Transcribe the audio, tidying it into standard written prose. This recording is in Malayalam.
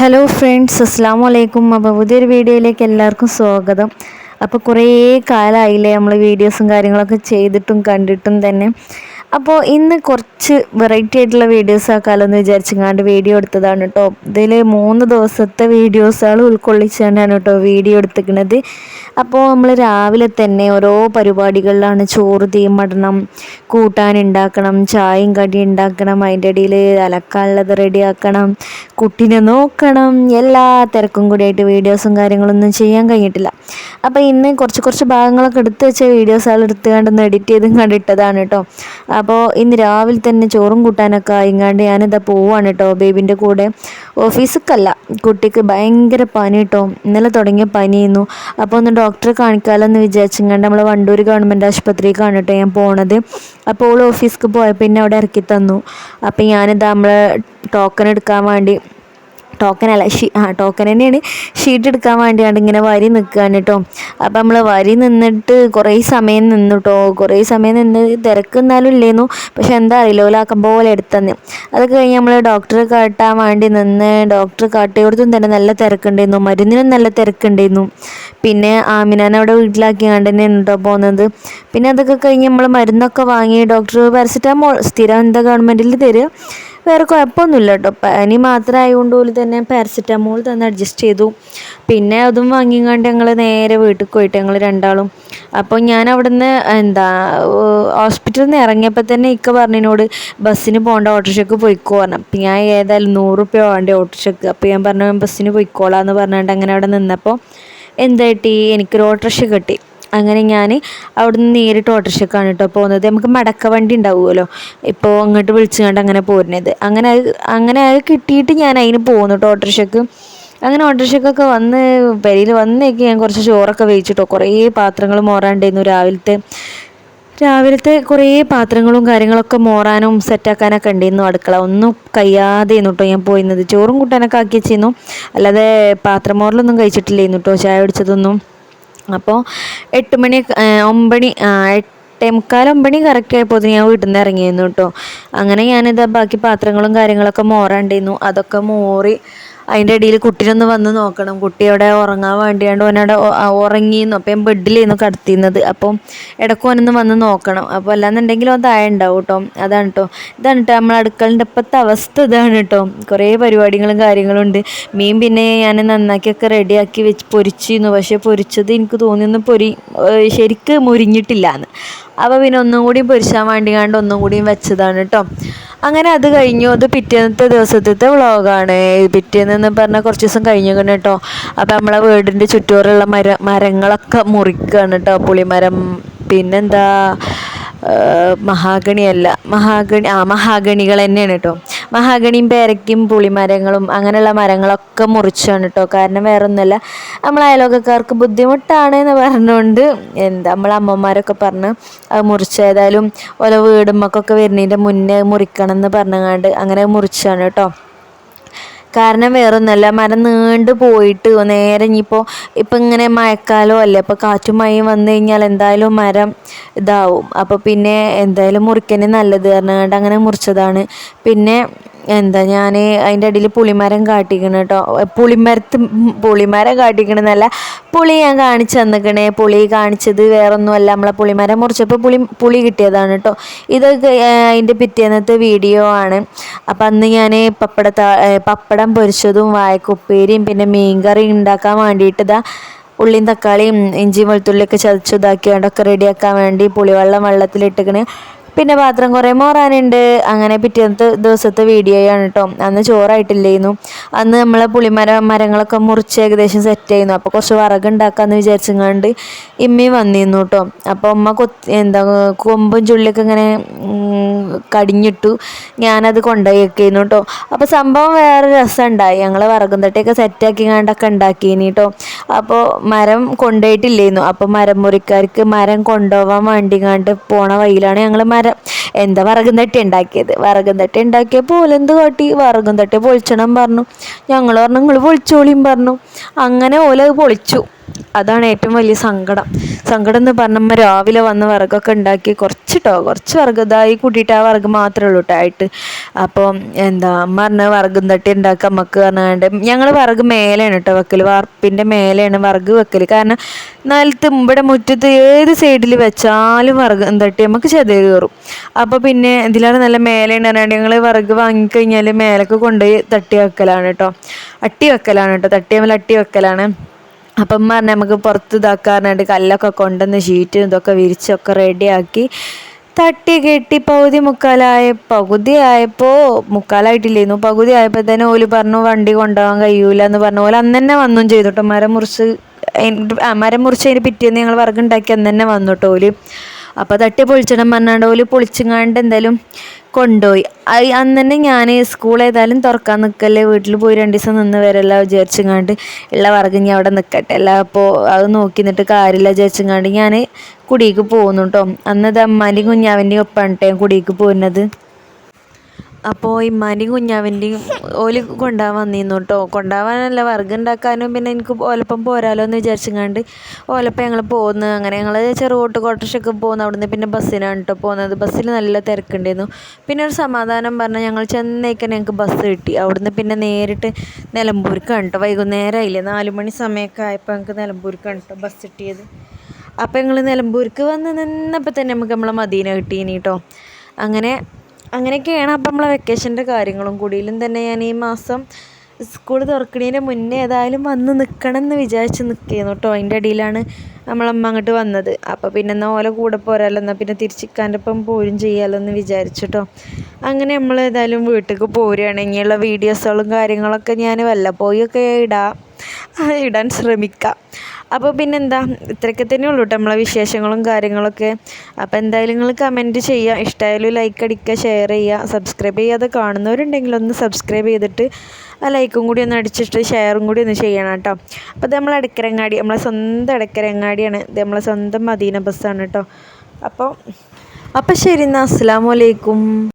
ഹലോ ഫ്രണ്ട്സ്, അസ്സാം വലൈക്കും. അപ്പോൾ പുതിയൊരു വീഡിയോയിലേക്ക് എല്ലാവർക്കും സ്വാഗതം. അപ്പോൾ കുറേ കാലമായില്ലേ നമ്മൾ വീഡിയോസും കാര്യങ്ങളൊക്കെ ചെയ്തിട്ടും കണ്ടിട്ടും തന്നെ. അപ്പോൾ ഇന്ന് കുറച്ച് വെറൈറ്റി ആയിട്ടുള്ള വീഡിയോസ് ആക്കാമല്ലോ എന്ന് വിചാരിച്ചങ്ങാണ്ട് വീഡിയോ എടുത്തതാണ് കേട്ടോ. ഇതിൽ 3 ദിവസത്തെ വീഡിയോസുകൾ ഉൾക്കൊള്ളിച്ചാണ് കേട്ടോ വീഡിയോ എടുത്തിരിക്കുന്നത്. അപ്പോൾ നമ്മൾ രാവിലെ തന്നെ ഓരോ പരിപാടികളിലാണ്. ചോറ് തീമടണം, കൂട്ടാൻ ഉണ്ടാക്കണം, ചായയും കടി ഉണ്ടാക്കണം, അതിൻ്റെ ഇടയിൽ അലക്കാനുള്ളത് റെഡിയാക്കണം, കുട്ടീനെ നോക്കണം, എല്ലാ തിരക്കും കൂടിയായിട്ട് വീഡിയോസും കാര്യങ്ങളൊന്നും ചെയ്യാൻ കഴിഞ്ഞിട്ടില്ല. അപ്പോൾ ഇന്ന് കുറച്ച് ഭാഗങ്ങളൊക്കെ എടുത്ത് വെച്ച വീഡിയോസുകൾ എടുത്തുകൊണ്ടൊന്ന് എഡിറ്റ് ചെയ്തും കണ്ടിട്ടതാണ് കേട്ടോ. അപ്പോൾ ഇന്ന് രാവിലെ തന്നെ ചോറും കൂട്ടാനൊക്കെ ആയിങ്ങാണ്ട് ഞാനിതാ പോവാണ് കേട്ടോ ബേബിൻ്റെ കൂടെ. ഓഫീസൊക്കെയല്ല, കുട്ടിക്ക് ഭയങ്കര പനി കേട്ടോ. ഇന്നലെ തുടങ്ങിയ പനിയായിരുന്നു. അപ്പോൾ ഒന്ന് ഡോക്ടറെ കാണിക്കാമല്ലോ വിചാരിച്ചിങ്ങാണ്ട് നമ്മൾ വണ്ടൂർ ഗവൺമെൻറ് ആശുപത്രിക്കാണ് കേട്ടോ ഞാൻ പോണത്. അപ്പോൾ ഓൾ ഓഫീസിലേക്ക് പോയപ്പോൾ പിന്നെ അവിടെ ഇറക്കി തന്നു. അപ്പോൾ ഞാനിതാ നമ്മൾ ടോക്കൺ എടുക്കാൻ വേണ്ടി, ടോക്കൺ തന്നെയാണ്, ഷീറ്റ് എടുക്കാൻ വേണ്ടിയാണ് ഇങ്ങനെ വരി നിൽക്കുകയാണ് കേട്ടോ. അപ്പം നമ്മൾ വരി നിന്നിട്ട് കുറേ സമയം നിന്നു കേട്ടോ. കുറേ സമയം നിന്ന് തിരക്കുന്നാലും ഇല്ലേന്നു. പക്ഷെ എന്താ അറിയില്ല, ഓലാക്കം പോലെ എടുത്തന്ന്. അതൊക്കെ കഴിഞ്ഞ് നമ്മൾ ഡോക്ടറെ കാട്ടാൻ വേണ്ടി നിന്ന്, ഡോക്ടറെ കാട്ടിയോടത്തും തന്നെ നല്ല തിരക്കുണ്ടായിരുന്നു, മരുന്നിനും നല്ല തിരക്കുണ്ടായിരുന്നു. പിന്നെ ആമിനാനെ അവിടെ വീട്ടിലാക്കി കണ്ട് തന്നെയാണ് കേട്ടോ പോകുന്നത്. പിന്നെ അതൊക്കെ കഴിഞ്ഞ് നമ്മൾ മരുന്നൊക്കെ വാങ്ങി. ഡോക്ടർ പാരസിറ്റാമോൾ സ്ഥിരം എന്താ ഗവൺമെൻറ്റിൽ തരിക, വേറെ കുഴപ്പമൊന്നുമില്ല കേട്ടോ. പനി മാത്രം ആയതുകൊണ്ട് പോലും തന്നെ പാരസിറ്റമോൾ തന്നെ അഡ്ജസ്റ്റ് ചെയ്തു. പിന്നെ അതും വാങ്ങിക്കൊണ്ട് ഞങ്ങൾ നേരെ വീട്ടിൽ പോയിട്ട് ഞങ്ങൾ രണ്ടാളും. അപ്പോൾ ഞാൻ അവിടുന്ന് ഹോസ്പിറ്റലിൽ നിന്ന് ഇറങ്ങിയപ്പോൾ തന്നെ ഇക്ക പറഞ്ഞതിനോട് ബസ്സിന് പോകേണ്ട, ഓട്ടോറിക്ഷയ്ക്ക് പോയിക്കോ പറഞ്ഞു. അപ്പം ഞാൻ ഏതായാലും 100 രൂപ വേണ്ടേ ഓട്ടോറിക്ഷയ്ക്ക്. അപ്പോൾ ഞാൻ പറഞ്ഞു ബസ്സിന് പോയിക്കോളാം എന്ന് പറഞ്ഞുകൊണ്ട് അങ്ങനെ അവിടെ നിന്നപ്പോൾ എന്തായിട്ട് എനിക്കൊരു ഓട്ടോറിക്ഷ കിട്ടി. അങ്ങനെ ഞാൻ അവിടുന്ന് നേരിട്ട് ഓട്ടോറിക്ഷക്കാണ് കേട്ടോ പോകുന്നത്. നമുക്ക് മടക്ക വണ്ടി ഉണ്ടാവുമല്ലോ, ഇപ്പോൾ അങ്ങോട്ട് വിളിച്ചുകൊണ്ട് അങ്ങനെ പോരുന്നത്. അങ്ങനെ അത് കിട്ടിയിട്ട് ഞാൻ അതിന് പോകുന്നു കേട്ടോ ഓട്ടോറിക്ഷക്ക്. അങ്ങനെ ഓട്ടോറിക്ഷക്കൊക്കെ വന്ന് പെരിയിൽ വന്നേക്ക് ഞാൻ കുറച്ച് ചോറൊക്കെ വേവിച്ചിട്ടോ. കുറേ പാത്രങ്ങൾ മോറാണ്ടായിരുന്നു രാവിലത്തെ കുറേ പാത്രങ്ങളും കാര്യങ്ങളൊക്കെ മോറാനും സെറ്റാക്കാനൊക്കെ ഉണ്ടായിരുന്നു അടുക്കള. ഒന്നും കഴിയാതെയിരുന്നു കേട്ടോ ഞാൻ പോയിരുന്നത്. ചോറും കൂട്ടാനൊക്കെ ആക്കി വെച്ചിരുന്നു, അല്ലാതെ പാത്രം മോറിലൊന്നും കഴിച്ചിട്ടില്ലായിരുന്നു കേട്ടോ, ചായ കുടിച്ചതൊന്നും. അപ്പോൾ 8 മണി 9 8:45 കറക്റ്റ് ആയപ്പോൾ ഞാൻ വീട്ടിൽ നിന്ന് ഇറങ്ങിയിരുന്നു കേട്ടോ. അങ്ങനെ ഞാനിതാ ബാക്കി പാത്രങ്ങളും കാര്യങ്ങളൊക്കെ മോറാണ്ടായിരുന്നു. അതൊക്കെ മോറി അതിൻ്റെ ഇടയിൽ കുട്ടീനൊന്ന് വന്ന് നോക്കണം. കുട്ടി അവിടെ ഉറങ്ങാൻ വേണ്ടിയാണ്ട് ഓനവിടെ ഉറങ്ങിയിരുന്നു. അപ്പം ഞാൻ ബെഡിലായിരുന്നു കിടത്തിയിരുന്നത്. അപ്പം ഇടയ്ക്ക് ഓനൊന്ന് വന്ന് നോക്കണം. അപ്പോൾ അല്ലാന്നുണ്ടെങ്കിലും അത് താഴെ ഉണ്ടാവും കേട്ടോ. ഇതാണ് കേട്ടോ നമ്മൾ അടുക്കളൻ്റെ ഇപ്പോഴത്തെ അവസ്ഥ ഇതാണ് കേട്ടോ. കുറേ പരിപാടികളും കാര്യങ്ങളും ഉണ്ട്. മീൻ പിന്നെ ഞാൻ നന്നാക്കിയൊക്കെ റെഡിയാക്കി വെച്ച് പൊരിച്ചിരുന്നു. പക്ഷേ പൊരിച്ചത് എനിക്ക് തോന്നിയൊന്നും ശരിക്ക് മുരിഞ്ഞിട്ടില്ല എന്ന്. അപ്പോൾ പിന്നെ ഒന്നും കൂടിയും പൊരിച്ചാൻ വേണ്ടിയാണ്ട് ഒന്നും കൂടിയും വെച്ചതാണ് കേട്ടോ. അങ്ങനെ അത് കഴിഞ്ഞു. അത് പിറ്റേന്നത്തെ ദിവസത്തെ വ്ളോഗാണ്. പിറ്റേന്ന് പറഞ്ഞാൽ കുറച്ച് ദിവസം കഴിഞ്ഞിരിക്കണം കേട്ടോ. അപ്പോൾ നമ്മളെ വീടിൻ്റെ ചുറ്റോറുള്ള മരങ്ങളൊക്കെ മുറിക്കുകയാണ് കേട്ടോ. പുളിമരം, പിന്നെന്താ മഹാഗണികൾ തന്നെയാണ് കേട്ടോ. മഹാഗണിയും പേരയ്ക്കും പുളിമരങ്ങളും അങ്ങനെയുള്ള മരങ്ങളൊക്കെ മുറിച്ചാണ് കേട്ടോ. കാരണം വേറെ ഒന്നുമല്ല, നമ്മൾ അയലോക്കക്കാർക്ക് ബുദ്ധിമുട്ടാണ് എന്ന് പറഞ്ഞുകൊണ്ട് നമ്മളെ അമ്മമാരൊക്കെ പറഞ്ഞ് അത് മുറിച്ചേതായാലും ഓരോ വീടുമ്മക്കൊക്കെ വരുന്നതിൻ്റെ മുന്നേ മുറിക്കണം എന്ന് പറഞ്ഞങ്ങാണ്ട് അങ്ങനെ മുറിച്ചാണ് കേട്ടോ. കാരണം വേറൊന്നല്ല, മരം നീണ്ടു പോയിട്ട് നേരെ ഇനിയിപ്പോൾ ഇങ്ങനെ മഴക്കാലം അല്ലേ, അപ്പോൾ കാറ്റും മഴയും വന്നു കഴിഞ്ഞാൽ എന്തായാലും മരം ഇതാവും. അപ്പോൾ പിന്നെ എന്തായാലും മുറിക്കന്നെ നല്ലത് പറഞ്ഞുകൊണ്ട് അങ്ങനെ മുറിച്ചതാണ്. പിന്നെ ഞാൻ അതിൻ്റെ അടിയിൽ പുളിമരം കാട്ടിക്കണം കേട്ടോ. പുളിമരം കാട്ടിക്കണമെന്നല്ല, പുളി ഞാൻ കാണിച്ചു തന്നിക്കണേ. പുളി കാണിച്ചത് വേറൊന്നുമല്ല, നമ്മളെ പുളിമരം മുറിച്ചപ്പോൾ പുളി കിട്ടിയതാണ് കേട്ടോ. ഇത് അതിൻ്റെ പിറ്റേന്നത്തെ വീഡിയോ ആണ്. അപ്പം അന്ന് ഞാൻ പപ്പടം പൊരിച്ചതും വാഴക്കുപ്പേരിയും പിന്നെ മീൻകറി ഉണ്ടാക്കാൻ വേണ്ടിയിട്ട് ഉള്ളിയും തക്കാളിയും ഇഞ്ചിയും വെളുത്തുള്ളിയൊക്കെ ചതച്ചതാക്കിയാണ്ടൊക്കെ റെഡിയാക്കാൻ വേണ്ടി വെള്ളത്തിലിട്ടിക്കണ്. പിന്നെ പാത്രം കുറേ മോറാനുണ്ട്. അങ്ങനെ പിറ്റേന്നത്തെ ദിവസത്തെ വീഡിയോയാണ് കേട്ടോ. അന്ന് ചോറായിട്ടില്ലായിരുന്നു. അന്ന് നമ്മളെ മരങ്ങളൊക്കെ മുറിച്ച് ഏകദേശം സെറ്റ് ചെയ്യുന്നു. അപ്പോൾ കുറച്ച് വിറകുണ്ടാക്കാമെന്ന് വിചാരിച്ചങ്ങാണ്ട് ഇമ്മയും വന്നിരുന്നു കേട്ടോ. അപ്പോൾ അമ്മ കൊമ്പും ചുള്ളിയൊക്കെ ഇങ്ങനെ കടിഞ്ഞിട്ടു. ഞാനത് കൊണ്ടുപോയി വെക്കുന്നു കേട്ടോ. അപ്പോൾ സംഭവം വേറെ രസമുണ്ടായി. ഞങ്ങൾ വിറകും തട്ടിയൊക്കെ സെറ്റാക്കിങ്ങാണ്ടൊക്കെ ഉണ്ടാക്കിയിനി കേട്ടോ. അപ്പോൾ മരം കൊണ്ടുപോയിട്ടില്ലായിരുന്നു. അപ്പോൾ മരം മുറിക്കാർക്ക് മരം കൊണ്ടുപോകാൻ വേണ്ടിങ്ങാണ്ട് പോണ വഴിയിലാണ് ഞങ്ങൾ വിറകും തട്ടി ഉണ്ടാക്കിയത്. വിറകും തട്ടി ഉണ്ടാക്കിയപ്പോൾ ഓലെന്ത് കാട്ടി, വിറകും തട്ടി പൊളിച്ചണം പറഞ്ഞു. ഞങ്ങൾ പറഞ്ഞു നിങ്ങൾ പൊളിച്ചോളിയും പറഞ്ഞു. അങ്ങനെ ഓലത് പൊളിച്ചു. അതാണ് ഏറ്റവും വലിയ സങ്കടം എന്ന് പറഞ്ഞാൽ രാവിലെ വന്ന് വിറകൊക്കെ ഉണ്ടാക്കി കുറച്ച് വിറക് ഇതായി കൂട്ടിയിട്ട് ആ വിറക് മാത്രമേ ഉള്ളൂ കേട്ടോ ആയിട്ട്. അപ്പോൾ അമ്മ പറഞ്ഞ വിറകും തട്ടി ഉണ്ടാക്കുക നമുക്ക് പറഞ്ഞാണ്ട് ഞങ്ങൾ വിറക് മേലെയാണ് കേട്ടോ വെക്കൽ, വാർപ്പിൻ്റെ മേലെയാണ് വിറക് വെക്കൽ. കാരണം നിലത്ത് ഇവിടെ മുറ്റത്ത് ഏത് സൈഡിൽ വെച്ചാലും വിറക് തട്ടി നമുക്ക് ചെതൽ കയറും. അപ്പോൾ പിന്നെ ഇതിലാണ് നല്ല മേലെയാണ് പറഞ്ഞാണ്ട് ഞങ്ങൾ വിറക് വാങ്ങിക്കഴിഞ്ഞാൽ മേലേക്ക് കൊണ്ടുപോയി തട്ടി വെക്കലാണ് കേട്ടോ, തട്ടിയമ്മൽ അട്ടി വെക്കലാണ്. അപ്പം പറഞ്ഞാൽ നമുക്ക് പുറത്ത് ഇതാക്കാറുണ്ട്, കല്ലൊക്കെ കൊണ്ടുവന്ന് ഷീറ്റും ഇതൊക്കെ വിരിച്ചൊക്കെ റെഡിയാക്കി തട്ടി കെട്ടി മുക്കാലായിട്ടില്ലായിരുന്നു, പകുതി ആയപ്പോൾ തന്നെ ഓല് പറഞ്ഞു വണ്ടി കൊണ്ടുപോകാൻ കഴിയൂല എന്ന് പറഞ്ഞ പോലെ അന്ന് തന്നെ വന്നും ചെയ്തു കേട്ടോ. മരം മുറിച്ച് അതിന് പിറ്റേന്ന് ഞങ്ങൾ വിറകുണ്ടാക്കി അന്ന് തന്നെ വന്നു കേട്ടോ ഓല്. അപ്പോൾ തട്ടി പൊളിച്ചിടം പറഞ്ഞാണ്ട് ഓല് പൊളിച്ചങ്ങാണ്ട് എന്തായാലും കൊണ്ടുപോയി. അന്ന് തന്നെ ഞാൻ സ്കൂൾ ഏതായാലും തുറക്കാൻ നിൽക്കല്ലേ, വീട്ടിൽ പോയി 2 ദിവസം നിന്ന് വരല്ല വിചാരിച്ചങ്ങാണ്ട് ഉള്ള വിറക് ഇനി അവിടെ നിൽക്കട്ടെ അല്ല, അപ്പോൾ അത് നോക്കി നിന്നിട്ട് കാര്യമില്ല വിചാരിച്ചങ്ങാണ്ട് ഞാൻ കുടിക്ക് പോകുന്നു കേട്ടോ. അന്ന് ഇത് അമ്മാൻ്റെയും കുഞ്ഞാവിൻ്റെയും ഒപ്പാണ് കേട്ടോ കുടിക്ക് പോകുന്നത്. അപ്പോൾ ഇമ്മാൻ്റെയും കുഞ്ഞാവിൻ്റെയും ഓല് കൊണ്ടുപോകാൻ വന്നിരുന്നു കേട്ടോ. കൊണ്ടുപോകാനല്ല വിറകുണ്ടാക്കാനും പിന്നെ എനിക്ക് ഓലപ്പം പോരാലോ എന്ന് വിചാരിച്ചങ്ങാണ്ട് ഓലപ്പം ഞങ്ങൾ പോകുന്നു. അങ്ങനെ ഞങ്ങൾ ചെറുകോട്ട് കോട്ടർഷൊക്കെ പോകുന്നു. അവിടുന്ന് പിന്നെ ബസ്സിനാണ് കേട്ടോ പോകുന്നത്. ബസ്സിൽ നല്ല തിരക്കുണ്ടായിരുന്നു. പിന്നെ ഒരു സമാധാനം പറഞ്ഞാൽ ഞങ്ങൾ ചെന്നേക്കാൻ ഞങ്ങൾക്ക് ബസ് കിട്ടി. അവിടുന്ന് പിന്നെ നേരിട്ട് നിലമ്പൂർക്കാണ് കേട്ടോ. വൈകുന്നേരമായില്ലേ, 4 മണി സമയമൊക്കെ ആയപ്പോൾ ഞങ്ങൾക്ക് നിലമ്പൂർക്കാണ് കേട്ടോ ബസ് കിട്ടിയത്. അപ്പോൾ ഞങ്ങൾ നിലമ്പൂർക്ക് വന്ന് നിന്നപ്പോൾ തന്നെ നമുക്ക് നമ്മളെ മദീന കിട്ടീനി കേട്ടോ. അങ്ങനെയൊക്കെയാണ് അപ്പം നമ്മളെ വെക്കേഷൻ്റെ കാര്യങ്ങളും. കൂടിയിലും തന്നെ ഞാൻ ഈ മാസം സ്കൂൾ തുറക്കണതിന് മുന്നേ ഏതായാലും വന്ന് നിൽക്കണം എന്ന് വിചാരിച്ച് നിൽക്കുന്നു കേട്ടോ. അതിൻ്റെ ഇടയിലാണ് നമ്മളമ്മ അങ്ങോട്ട് വന്നത്. അപ്പോൾ പിന്നെ എന്നാൽ ഓലെ കൂടെ പോരാലോ, എന്നാൽ പിന്നെ തിരിച്ചിക്കാൻ്റെ ഒപ്പം പോരും ചെയ്യാമല്ലോ എന്ന് വിചാരിച്ചിട്ടോ. അങ്ങനെ നമ്മൾ ഏതായാലും വീട്ടിലേക്ക് പോരുകയാണ്. ഇനിയുള്ള വീഡിയോസുകളും കാര്യങ്ങളൊക്കെ ഞാൻ വല്ലപ്പോയൊക്കെ ഇടാൻ ശ്രമിക്കാം. അപ്പോൾ പിന്നെന്താ, ഇത്രയൊക്കെ തന്നെ ഉള്ളൂ കേട്ടോ നമ്മളെ വിശേഷങ്ങളും കാര്യങ്ങളൊക്കെ. അപ്പോൾ എന്തായാലും നിങ്ങൾ കമൻറ്റ് ചെയ്യുക, ഇഷ്ടമായാലും ലൈക്ക് അടിക്കുക, ഷെയർ ചെയ്യുക, സബ്സ്ക്രൈബ് ചെയ്യാതെ കാണുന്നവരുണ്ടെങ്കിൽ ഒന്ന് സബ്സ്ക്രൈബ് ചെയ്തിട്ട് ആ ലൈക്കും കൂടി ഒന്ന് അടിച്ചിട്ട് ഷെയറും കൂടി ഒന്ന് ചെയ്യണം കേട്ടോ. അപ്പോൾ ഇത് നമ്മളെ എടക്കരങ്ങാടി, നമ്മളെ സ്വന്തം എടക്കരങ്ങാടിയാണ് ഇത്, നമ്മളെ സ്വന്തം മദീന ബസ്സാണ് കേട്ടോ. അപ്പോൾ ശരി എന്നാൽ, അസ്സലാമു അലൈക്കും.